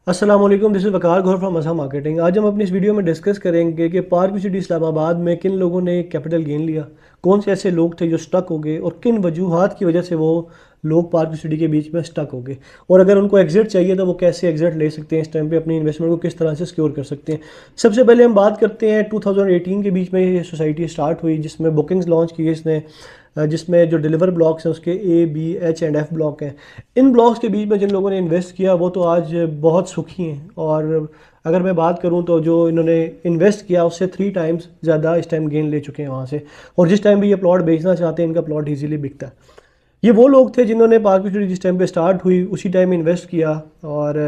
अस्सलाम वालेकुम, this is Waqar Gauhar from Maza marketing. आज हम अपनी इस वीडियो में डिस्कस करेंगे कि पार्क सिटी इस्लामाबाद में किन लोगों ने कैपिटल गेन लिया, कौन से ऐसे लोग थे जो स्टक हो गए और किन वजूहात की वजह से वो लोग पार्क सिटी के बीच में स्टक हो गए, और अगर उनको एग्जिट चाहिए तो वो कैसे एग्जिट ले सकते हैं, इस टाइम पे अपनी इन्वेस्टमेंट को किस तरह से सिक्योर कर सकते हैं। सबसे पहले हम बात करते हैं 2018 के बीच में ये सोसाइटी स्टार्ट हुई, जिसमें बुकिंग्स लॉन्च की इसने, जिसमें जो डिलीवर ब्लॉक्स हैं उसके A B H and F block हैं। इन ब्लॉक्स के बीच में जिन लोगों ने इन्वेस्ट किया वो तो आज बहुत सुखी हैं, और अगर मैं बात करूं तो जो इन्होंने इन्वेस्ट किया उससे 3 टाइम्स ज़्यादा इस टाइम गेन ले चुके हैं वहाँ से। और जिस टाइम भी ये प्लॉट बेचना चाहते हैं इनका प्लॉट इजीली बिकता है। ये वो लोग थे जिन्होंने पार्क सिटी जिस टाइम पे स्टार्ट हुई उसी टाइम इन्वेस्ट किया और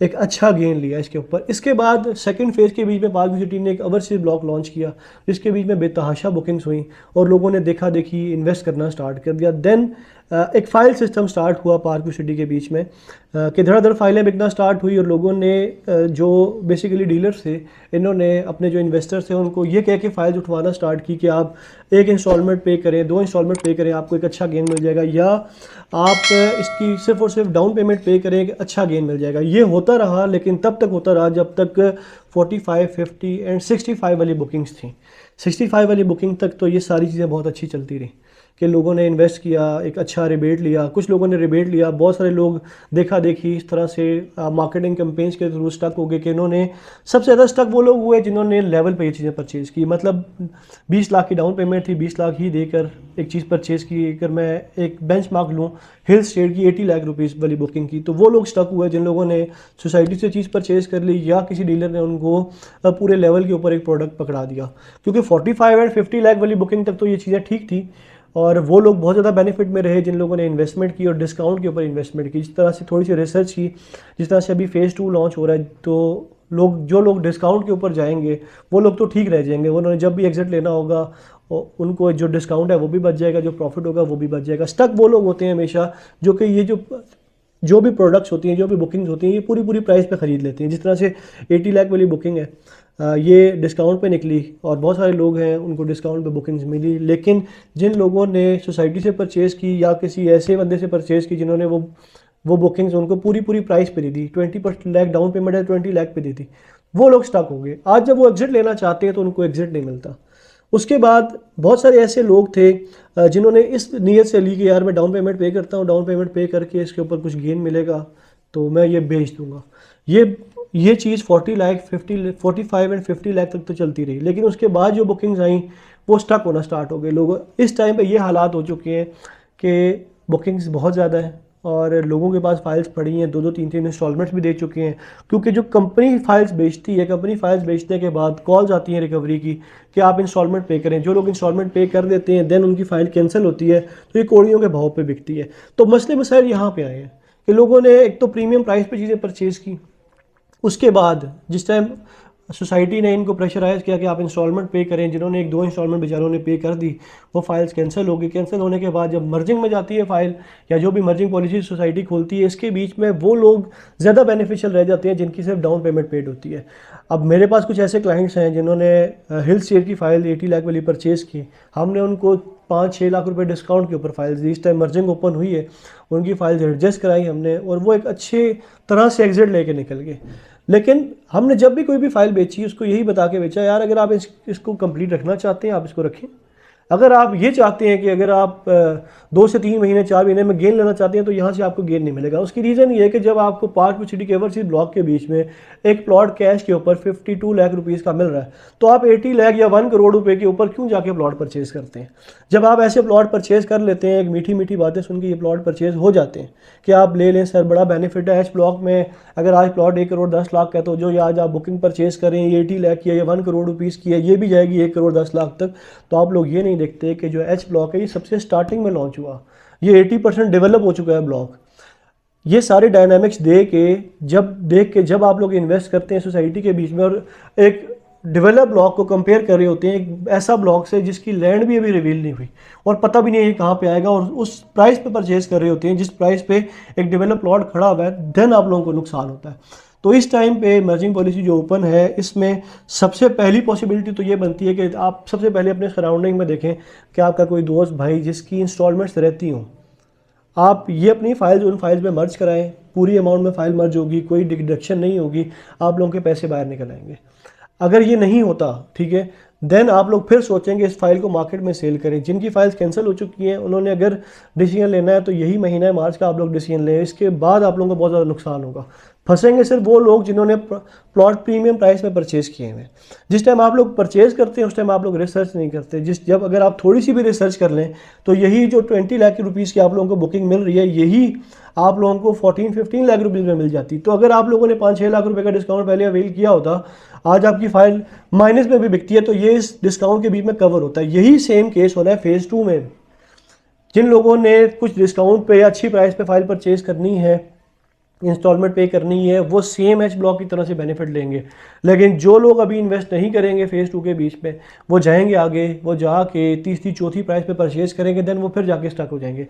एक अच्छा गेन लिया इसके ऊपर। इसके बाद सेकंड फेज़ के बीच में पार्क सिटी ने एक ओवरसीज ब्लॉक लॉन्च किया, जिसके बीच में बेतहाशा बुकिंग्स हुई और लोगों ने देखा देखी इन्वेस्ट करना स्टार्ट कर दिया। देन एक फ़ाइल सिस्टम स्टार्ट हुआ पार्क सिटी के बीच में कि धड़ाधड़ फाइलें बिकना स्टार्ट हुई, और लोगों ने जो बेसिकली डीलर्स थे इन्होंने अपने जो इन्वेस्टर्स थे उनको ये कह के फाइल्स उठवाना स्टार्ट की कि आप एक इंस्टॉलमेंट पे करें, 2 इंस्टॉलमेंट पे करें, आपको एक अच्छा गेन मिल जाएगा, या आप इसकी सिर्फ और सिर्फ डाउन पेमेंट पे करें, एक अच्छा गेन मिल जाएगा। ये होता रहा, लेकिन तब तक होता रहा जब तक 45, 50 एंड 65 वाली बुकिंग्स थी। 65 वाली बुकिंग तक तो ये सारी चीज़ें बहुत अच्छी चलती रही कि लोगों ने इन्वेस्ट किया, एक अच्छा रिबेट लिया, कुछ लोगों ने रिबेट लिया, बहुत सारे लोग देखा देखी इस तरह से मार्केटिंग कैंपेन्स के थ्रू स्टक हो गए कि इन्होंने सबसे ज़्यादा स्टक वो लोग हुए जिन्होंने लेवल पे ये चीज़ें परचेज़ की। मतलब 20 लाख की डाउन पेमेंट थी, 20 लाख ही देकर एक चीज़ परचेज़ की। अगर मैं एक बेंच मार्क लूँ हिल स्टेट की 80 लाख रुपीज़ वाली बुकिंग की, तो वो लोग स्टक हुए जिन लोगों ने सोसाइटी से चीज़ परचेज़ कर ली या किसी डीलर ने उनको पूरे लेवल के ऊपर एक प्रोडक्ट पकड़ा दिया। क्योंकि 45 एंड 50 लाख वाली बुकिंग तक तो ये चीज़ें ठीक थी, और वो लोग बहुत ज़्यादा बेनिफिट में रहे जिन लोगों ने इन्वेस्टमेंट की और डिस्काउंट के ऊपर इन्वेस्टमेंट की। जिस तरह से थोड़ी सी रिसर्च की, जिस तरह से अभी फ़ेज़ 2 लॉन्च हो रहा है, तो जो लोग डिस्काउंट के ऊपर जाएंगे वो लोग तो ठीक रह जाएंगे। उन्होंने जब भी एग्जिट लेना होगा उनको जो डिस्काउंट है वो भी बच जाएगा, जो प्रॉफिट होगा वो भी बच जाएगा। स्टक वो लोग होते हैं हमेशा जो कि ये जो भी प्रोडक्ट्स होती हैं, जो भी बुकिंग्स होती हैं, ये पूरी पूरी प्राइस पे ख़रीद लेते हैं। जिस तरह से 80 लाख वाली बुकिंग है, ये डिस्काउंट पे निकली और बहुत सारे लोग हैं उनको डिस्काउंट पे बुकिंग्स मिली, लेकिन जिन लोगों ने सोसाइटी से परचेज़ की या किसी ऐसे बंदे से परचेज़ की जिन्होंने वो बुकिंग्स उनको पूरी पूरी प्राइस पे दी थी, 20 लाख डाउन पेमेंट है, 20 लाख पे दी थी, वो लोग स्टक हो गए। आज जब वो एग्जिट लेना चाहते हैं तो उनको एग्जिट नहीं मिलता। उसके बाद बहुत सारे ऐसे लोग थे जिन्होंने इस नीयत से ली कि यार मैं डाउन पेमेंट पे करता हूँ, डाउन पेमेंट पे करके इसके ऊपर कुछ गेन मिलेगा तो मैं ये बेच दूंगा। ये चीज़ 40 लाख 45 एंड 50 लाख तक तो चलती रही, लेकिन उसके बाद जो बुकिंग्स आई वो स्टक होना स्टार्ट हो गए। लोग इस टाइम पे ये हालात हो चुके हैं कि बुकिंग्स बहुत ज़्यादा है और लोगों के पास फाइल्स पड़ी हैं, 2-2 3-3 इंस्टॉलमेंट्स भी दे चुके हैं। क्योंकि जो कंपनी फाइल्स बेचती है, कंपनी फाइल्स बेचने के बाद कॉल्स आती हैं रिकवरी की कि आप इंस्टॉलमेंट पे करें। जो लोग इंस्टॉलमेंट पे कर देते हैं देन उनकी फ़ाइल कैंसिल होती है, तो ये कौड़ियों के भाव पे बिकती है। तो मसले मसाइल यहाँ पे आए हैं कि लोगों ने एक तो प्रीमियम प्राइस पे चीज़ें परचेज़ की, उसके बाद जिस टाइम सोसाइटी ने इनको प्रेशराइज किया कि आप इंस्टॉलमेंट पे करें, जिन्होंने 1-2 इंस्टॉलमेंट बेचारों ने पे कर दी, वो फाइल्स कैंसिल हो गई। कैंसिल होने के बाद जब मर्जिंग में जाती है फ़ाइल या जो भी मर्जिंग पॉलिसी सोसाइटी खोलती है, इसके बीच में वो लोग ज़्यादा बेनिफिशियल रह जाते हैं जिनकी सिर्फ डाउन पेमेंट पेड होती है। अब मेरे पास कुछ ऐसे क्लाइंट्स हैं जिन्होंने हिल स्टेट की फ़ाइल 80 लाख वाली परचेज़ की, हमने उनको 5-6 लाख रुपए डिस्काउंट के ऊपर फाइल्स दी। इस टाइम मर्जिंग ओपन हुई है, उनकी फाइल्स एडजस्ट कराई हमने और वो एक अच्छे तरह से एग्जिट लेके निकल गए। लेकिन हमने जब भी कोई भी फाइल बेची उसको यही बता के बेचा, यार अगर आप इसको कंप्लीट रखना चाहते हैं आप इसको रखें। अगर आप ये चाहते हैं कि अगर आप 2 से 3 महीने 4 महीने में गेन लेना चाहते हैं तो यहाँ से आपको गेन नहीं मिलेगा। उसकी रीज़न ये है कि जब आपको पार्क सिटी के ओवरसीज ब्लॉक के बीच में एक प्लॉट कैश के ऊपर 52 लाख रुपीज़ का मिल रहा है, तो आप 80 लाख या 1 करोड़ रुपए के ऊपर क्यों जाके प्लॉट परचेज़ करते हैं। जब आप ऐसे प्लॉट परचेज़ कर लेते हैं, एक मीठी मीठी बातें सुन के ये प्लॉट परचेज़ हो जाते हैं कि आप ले लें सर, बड़ा बेनिफिट है एच ब्लॉक में। अगर आज प्लॉट 1 करोड़ 10 लाख का है तो जो आज आप बुकिंग परचेज़ करें ये 80 लाख की है या 1 करोड़ रुपीज़ की है, ये भी जाएगी 1 करोड़ 10 लाख तक। तो आप लोग ये नहीं देखते कि जो एच ब्लॉक है ये सबसे स्टार्टिंग में लॉन्च हुआ, ये 80% डेवलप हो चुका है ब्लॉक। ये सारे डायनामिक्स देख के जब आप लोग इन्वेस्ट करते हैं सोसाइटी के बीच में और एक डेवलप ब्लॉक को कंपेयर कर रहे होते हैं एक ऐसा ब्लॉक से जिसकी लैंड भी अभी रिवील नहीं हुई और पता भी नहीं है कहाँ पे आएगा, और उस प्राइस पे परचेज कर रहे होते हैं जिस प्राइस पे एक डेवलप प्लॉट खड़ा हुआ है, देन आप लोगों को नुकसान होता है। तो इस टाइम पे मर्जिंग पॉलिसी जो ओपन है इसमें सबसे पहली पॉसिबिलिटी तो ये बनती है कि आप सबसे पहले अपने सराउंडिंग में देखें कि आपका कोई दोस्त भाई जिसकी इंस्टॉलमेंट्स रहती हों, आप ये अपनी फाइल्स उन फाइल्स में मर्ज कराएं, पूरी अमाउंट में फ़ाइल मर्ज होगी, कोई डिडक्शन नहीं होगी, आप लोगों के पैसे बाहर निकल आएंगे। अगर ये नहीं होता, ठीक है, देन आप लोग फिर सोचेंगे इस फाइल को मार्केट में सेल करें। जिनकी फाइल्स कैंसिल हो चुकी हैं उन्होंने अगर डिसीजन लेना है तो यही महीना है मार्च का, आप लोग डिसीजन लें, इसके बाद आप लोगों को बहुत ज़्यादा नुकसान होगा। फंसेंगे सिर्फ वो लोग जिन्होंने प्लॉट प्रीमियम प्राइस में परचेज़ किए हैं। जिस टाइम आप लोग परचेज़ करते हैं उस टाइम आप लोग रिसर्च नहीं करते। जब अगर आप थोड़ी सी भी रिसर्च कर लें तो यही जो 20 लाख रुपीज़ की आप लोगों को बुकिंग मिल रही है, यही आप लोगों को 14-15 लाख रुपीज़ में मिल जाती। तो अगर आप लोगों ने 5-6 लाख रुपए का डिस्काउंट पहले अवेल किया होता, आज आपकी फाइल माइनस में भी बिकती है, तो ये इस डिस्काउंट के बीच में कवर होता है। यही सेम केस हो रहा है फेज़ 2 में। जिन लोगों ने कुछ डिस्काउंट पे या अच्छी प्राइस पे फाइल परचेज करनी है, इंस्टॉलमेंट पे करनी है, वो सेम एच ब्लॉक की तरह से बेनिफिट लेंगे। लेकिन जो लोग अभी इन्वेस्ट नहीं करेंगे फेज़ 2 के बीच में, वो जाएंगे आगे, वो जाके तीसरी चौथी प्राइस पे परचेज करेंगे, देन वो फिर जाके स्टक हो जाएंगे।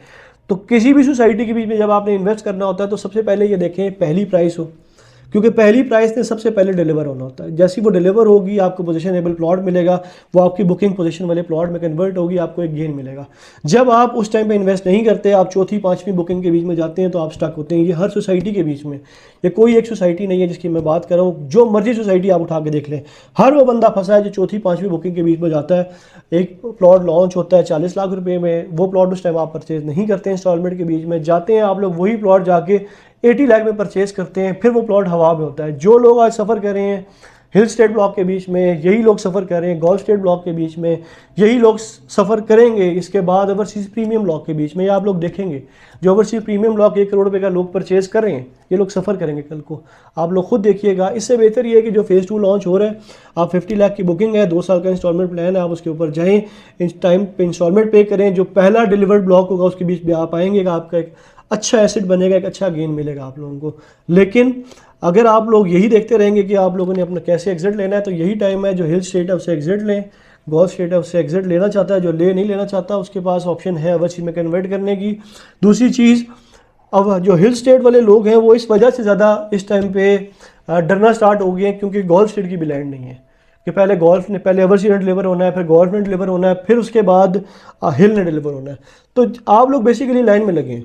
तो किसी भी सोसाइटी के बीच में जब आपने इन्वेस्ट करना होता है तो सबसे पहले ये देखें पहली प्राइस हो, क्योंकि पहली प्राइस ने सबसे पहले डिलीवर होना होता है। जैसी वो डिलीवर होगी आपको पोजीशनेबल प्लॉट मिलेगा, वो आपकी बुकिंग पोजीशन वाले प्लॉट में कन्वर्ट होगी, आपको एक गेन मिलेगा। जब आप उस टाइम पे इन्वेस्ट नहीं करते, आप चौथी पांचवीं बुकिंग के बीच में जाते हैं तो आप स्टक होते हैं। ये हर सोसाइटी के बीच में, ये कोई एक सोसाइटी नहीं है जिसकी मैं बात कर रहा हूँ। जो मर्जी सोसाइटी आप उठा के देख लें, हर वो बंदा फंसा है जो चौथी पांचवीं बुकिंग के बीच में जाता है। एक प्लॉट लॉन्च होता है 40 लाख रुपये में, वो प्लॉट उस टाइम आप परचेज नहीं करते, इंस्टॉलमेंट के बीच में जाते हैं आप लोग, वही प्लॉट जाके 80 लाख में परचेज करते हैं, फिर वो प्लॉट हवा में होता है। जो लोग आज सफ़र कर रहे हैं हिल स्टेट ब्लॉक के बीच में, यही लोग सफ़र कर रहे हैं गोल्फ स्टेट ब्लॉक के बीच में, यही लोग सफ़र करेंगे इसके बाद ओवरसीज़ प्रीमियम ब्लॉक के बीच में। ये आप लोग देखेंगे जो ओवरसीज़ प्रीमियम ब्लॉक 1 करोड़ रुपए का लोग परचेज कर रहे हैं, ये लोग सफ़र करेंगे कल को, आप लोग खुद देखिएगा। इससे बेहतर ये है कि जो फेज़ 2 लॉन्च हो रहा है, आप 50 लाख की बुकिंग है, 2 साल का इंस्टॉलमेंट प्लान है, आप उसके ऊपर जाएँ, इस टाइम पे इंस्टॉलमेंट पे करें। जो पहला डिलीवर्ड ब्लॉक होगा उसके बीच में आप आएंगे, आपका एक अच्छा एसेट बनेगा, एक अच्छा गेन मिलेगा आप लोगों को। लेकिन अगर आप लोग यही देखते रहेंगे कि आप लोगों ने अपना कैसे एग्जिट लेना है, तो यही टाइम है। जो हिल स्टेट है उससे एग्जिट लें, गोल्फ स्टेट है उससे एग्जिट लेना चाहता है, जो नहीं लेना चाहता उसके पास ऑप्शन है ओवरसीज में कन्वर्ट करने की। दूसरी चीज़, अब जो हिल स्टेट वाले लोग हैं वो इस वजह से ज़्यादा इस टाइम पे डरना स्टार्ट हो गए हैं क्योंकि गोल्फ स्टेट की भी लैंड नहीं है कि पहले ओवरसीज ने डिलीवर होना है, फिर गोल्फ ने डिलीवर होना है, फिर उसके बाद हिल ने डिलीवर होना है। तो आप लोग बेसिकली लाइन में लगें।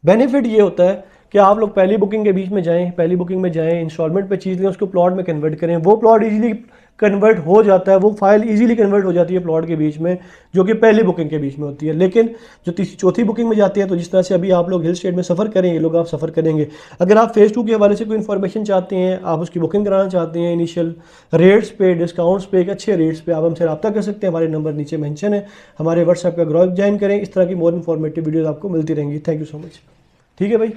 बेनिफिट ये होता है कि आप लोग पहली बुकिंग के बीच में जाएं, पहली बुकिंग में जाएं, इंस्टॉलमेंट पे चीज़ लें, उसको प्लॉट में कन्वर्ट करें। वो प्लॉट इजीली कन्वर्ट हो जाता है, वो फाइल इजीली कन्वर्ट हो जाती है प्लॉट के बीच में, जो कि पहली बुकिंग के बीच में होती है। लेकिन जो तीसरी चौथी बुकिंग में जाती है, तो जिस तरह से अभी आप लोग हिल स्टेट में सफ़र करें, ये लोग आप सफ़र करेंगे। अगर आप फेज़ 2 के हवाले से कोई इन्फॉर्मेशन चाहते हैं, आप उसकी बुकिंग कराना चाहते हैं, इनिशियल रेट्स पे, डिस्काउंट्स पे, एक अच्छे रेट्स पे, आप हमसे रब्ता कर सकते हैं। हमारे नंबर नीचे मेंशन है, हमारे व्हाट्सएप का ग्रुप ज्वाइन करें। इस तरह की मोर इन्फॉर्मेटिव वीडियोज़ आपको मिलती रहेंगी। Thank you so much. ठीक है भाई।